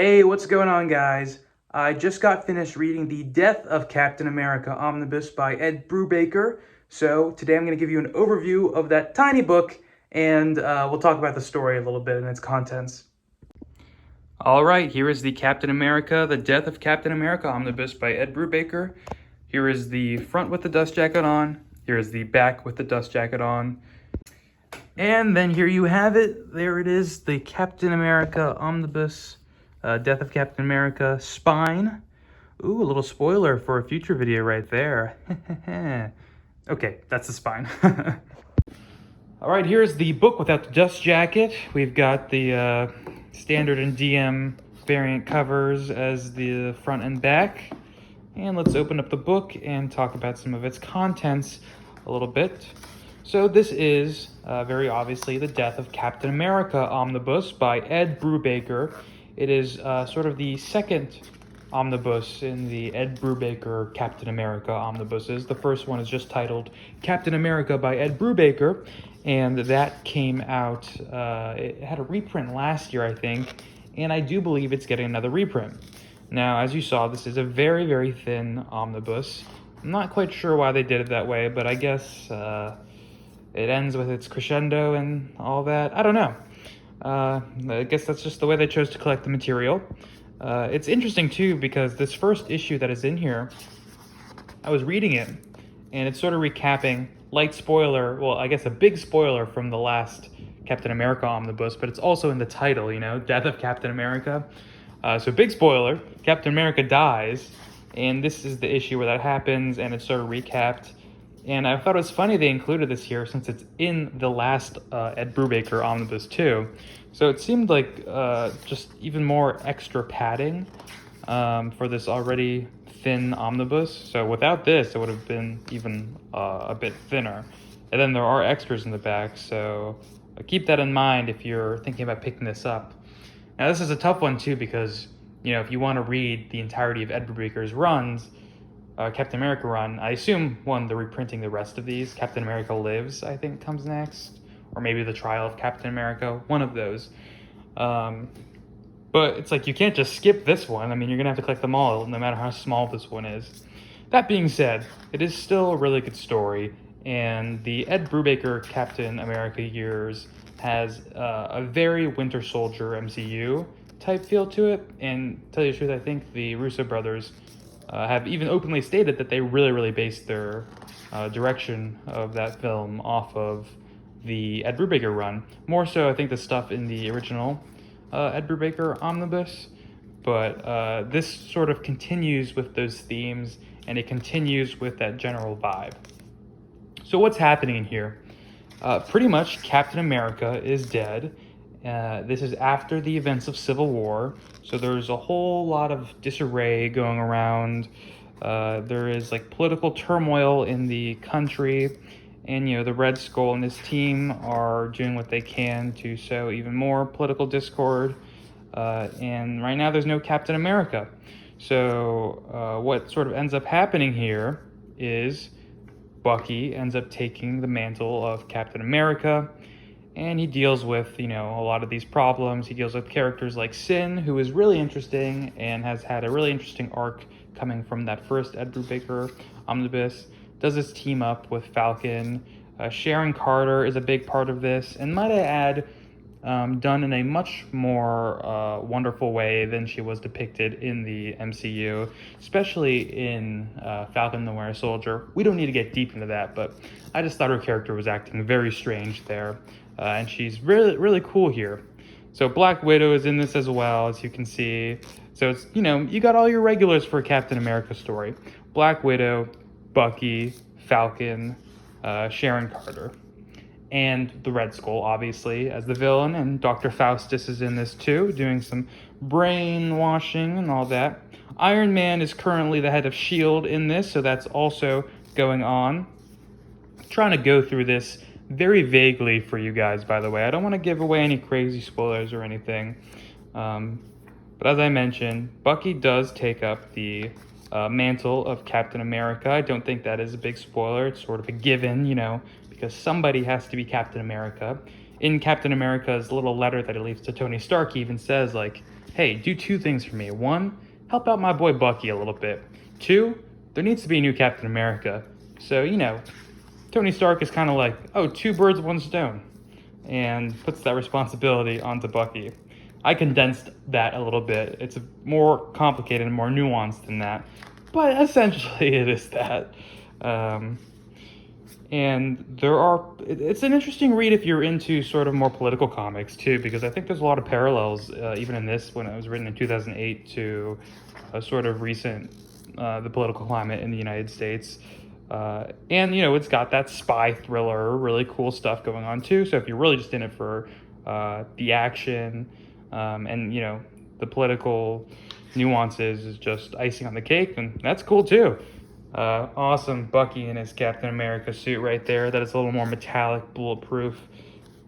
Hey, what's going on, guys? I just got finished reading The Death of Captain America Omnibus by Ed Brubaker. So today I'm going to give you an overview of that tiny book, and we'll talk about the story a little bit and its contents. All right, here is the Captain America, The Death of Captain America Omnibus by Ed Brubaker. Here is the front with the dust jacket on. Here is the back with the dust jacket on. And then here you have it. There it is, the Captain America Omnibus, Death of Captain America spine. Ooh, a little spoiler for a future video right there. Okay, that's the spine. All right, here's the book without the dust jacket. We've got the standard and DM variant covers as the front and back. And let's open up the book and talk about some of its contents a little bit. So this is very obviously The Death of Captain America Omnibus by Ed Brubaker. It is sort of the second omnibus in the Ed Brubaker Captain America omnibuses. The first one is just titled Captain America by Ed Brubaker, and that came out, it had a reprint last year, I think, and I do believe it's getting another reprint. Now, as you saw, this is a very, very thin omnibus. I'm not quite sure why they did it that way, but I guess it ends with its crescendo and all that. I don't know. I guess that's just the way they chose to collect the material. It's interesting, too, because this first issue that is in here, I was reading it, and it's sort of recapping, light spoiler, well, I guess a big spoiler from the last Captain America omnibus, but it's also in the title, you know, Death of Captain America. So big spoiler, Captain America dies, and this is the issue where that happens, and it's sort of recapped. And I thought it was funny they included this here since it's in the last Ed Brubaker omnibus too. So it seemed like just even more extra padding for this already thin omnibus. So without this, it would have been even a bit thinner. And then there are extras in the back, so keep that in mind if you're thinking about picking this up. Now this is a tough one too because, you know, if you want to read the entirety of Ed Brubaker's runs, Captain America run, I assume, they're reprinting the rest of these. Captain America Lives, I think, comes next. Or maybe The Trial of Captain America, one of those. But it's like, you can't just skip this one. I mean, you're going to have to collect them all, no matter how small this one is. That being said, it is still a really good story. And the Ed Brubaker Captain America years has a very Winter Soldier MCU type feel to it. And to tell you the truth, I think the Russo brothers have even openly stated that they really based their direction of that film off of the Ed Brubaker run. More so, I think, the stuff in the original Ed Brubaker omnibus. But this sort of continues with those themes, and it continues with that general vibe. So what's happening in here? Pretty much Captain America is dead. This is after the events of Civil War, so there's a whole lot of disarray going around. There is like political turmoil in the country, and you know the Red Skull and his team are doing what they can to sow even more political discord. And right now there's no Captain America. So what sort of ends up happening here is Bucky ends up taking the mantle of Captain America. And he deals with, you know, a lot of these problems. He deals with characters like Sin, who is really interesting and has had a really interesting arc coming from that first Ed Brubaker omnibus. Does this team up with Falcon. Sharon Carter is a big part of this. And might I add, done in a much more wonderful way than she was depicted in the MCU, especially in Falcon the Winter Soldier. We don't need to get deep into that, but I just thought her character was acting very strange there. And she's really cool here. So Black Widow is in this as well, as you can see. So it's, you know, you got all your regulars for a Captain America story. Black Widow, Bucky, Falcon, Sharon Carter. And the Red Skull, obviously, as the villain. And Dr. Faustus is in this too, doing some brainwashing and all that. Iron Man is currently the head of S.H.I.E.L.D. in this, so that's also going on. I'm trying to go through this very vaguely for you guys, by the way. I don't want to give away any crazy spoilers or anything. But as I mentioned, Bucky does take up the mantle of Captain America. I don't think that is a big spoiler. It's sort of a given, you know, because somebody has to be Captain America. In Captain America's little letter that he leaves to Tony Stark, he even says, like, hey, do two things for me. One, help out my boy Bucky a little bit. Two, there needs to be a new Captain America. So, Tony Stark is kind of like, oh, two birds, one stone, and puts that responsibility onto Bucky. I condensed that a little bit. It's more complicated and more nuanced than that, but essentially it is that. And it's an interesting read if you're into sort of more political comics too, because I think there's a lot of parallels, even in this, when it was written in 2008, to a sort of recent, the political climate in the United States. And, it's got that spy thriller, really cool stuff going on too. So if you're really just in it for the action, and, the political nuances is just icing on the cake, then that's cool too. Awesome Bucky in his Captain America suit right there. That is a little more metallic, bulletproof.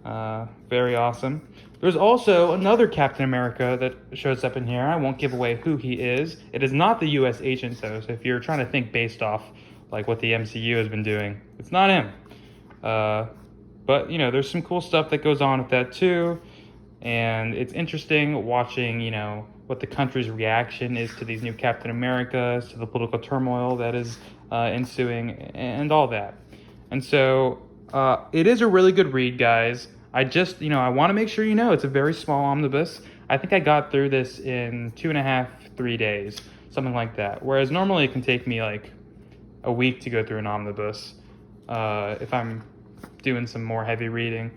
Very awesome. There's also another Captain America that shows up in here. I won't give away who he is. It is not the U.S. agent, though, so if you're trying to think based off like what the MCU has been doing, it's not him. But, there's some cool stuff that goes on with that, too. And it's interesting watching, what the country's reaction is to these new Captain Americas, to the political turmoil that is ensuing, and all that. And so it is a really good read, guys. I just, I want to make sure it's a very small omnibus. I think I got through this in 2.5, 3 days, something like that. Whereas normally it can take me like a week to go through an omnibus if I'm doing some more heavy reading.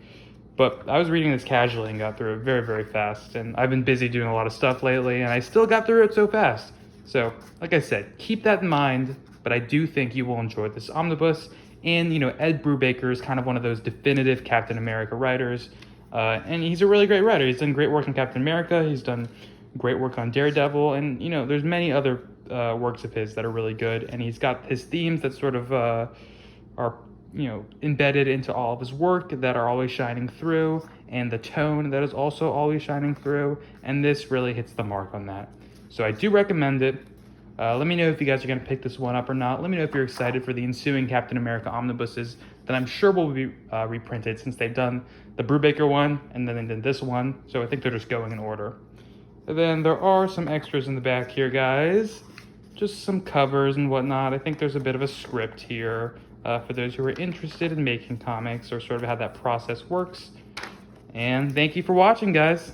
But I was reading this casually and got through it very, very fast. And I've been busy doing a lot of stuff lately, and I still got through it so fast. So, like I said, keep that in mind. But I do think you will enjoy this omnibus. And, Ed Brubaker is kind of one of those definitive Captain America writers. And he's a really great writer. He's done great work in Captain America. He's done great work on Daredevil. And, there's many other works of his that are really good. And he's got his themes that sort of are embedded into all of his work that are always shining through, and the tone that is also always shining through, and this really hits the mark on that. So I do recommend it. Let me know if you guys are going to pick this one up or not. Let me know if you're excited for the ensuing Captain America omnibuses that I'm sure will be reprinted, since they've done the Brubaker one, and then they did this one, so I think they're just going in order. And then there are some extras in the back here, guys. Just some covers and whatnot. I think there's a bit of a script here. For those who are interested in making comics, or sort of how that process works. And thank you for watching, guys.